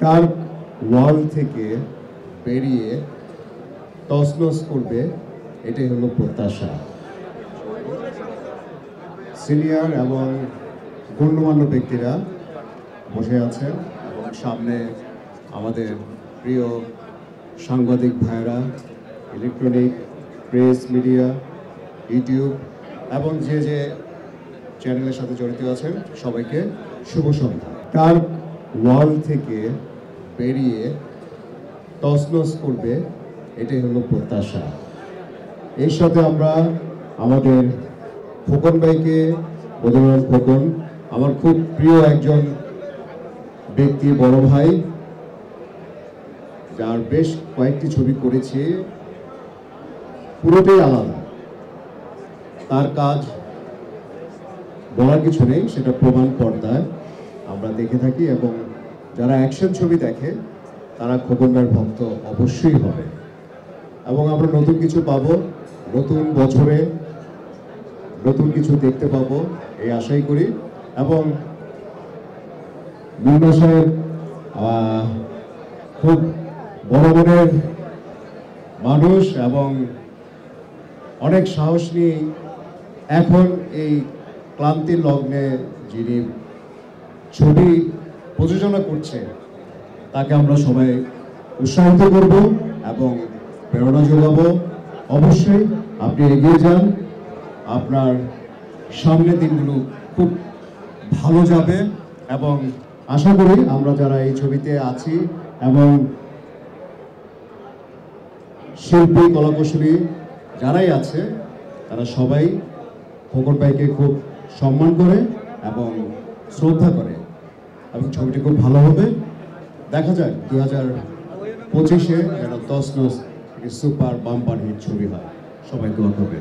Dark world থেকে বেরিয়ে তছনছ করবে, এটাই হলো প্রত্যাশা। সিনিয়র এবং গণ্যমান্য ব্যক্তিরা বসে আছেন এবং সামনে আমাদের প্রিয় সাংবাদিক ভাইরা, ইলেকট্রনিক প্রেস মিডিয়া, ইউটিউব এবং যে যে চ্যানেলের সাথে জড়িত আছেন সবাইকে শুভ সন্ধ্যা। ডার্ক ওয়ার্ল্ড থেকে বেরিয়ে তছনছ করবে, এটাই হলো প্রত্যাশা। এর সাথে আমরা আমাদের খোকন ভাইকে, বদরুল খোকন আমার খুব প্রিয় একজন ব্যক্তি, বড় ভাই, যার বেশ কয়েকটি ছবি করেছি, পুরোটাই আলাদা। তার কাজ বলার কিছু নেই, সেটা প্রমাণ পর্দায় আমরা দেখে থাকি এবং যারা অ্যাকশন ছবি দেখে তারা খোকন ভাইয়ের ভক্ত অবশ্যই হবে। এবং আমরা নতুন কিছু পাবো, নতুন বছরে নতুন কিছু দেখতে পাবো এই আশাই করি। এবং মুন্না সাহেব খুব বড় মনের মানুষ এবং অনেক সাহস নিয়ে এখন এই ক্লান্তির লগ্নে যিনি ছবি প্রযোজনা করছে তাকে আমরা সবাই উৎসাহিত করব এবং প্রেরণা যোগাবো। অবশ্যই আপনি এগিয়ে যান, আপনার সামনের দিনগুলো খুব ভালো যাবে এবং আশা করি আমরা যারা এই ছবিতে আছি এবং শিল্পী কলাকুশলী যারাই আছে তারা সবাই খোকন ভাইকে খুব সম্মান করে এবং শ্রদ্ধা করে এবং ছবিটি খুব ভালো হবে। দেখা যাক 2025-এ যেন তছনছ সুপার বাম্পার হিট ছবি হয়। সবাই দোয়া করবে।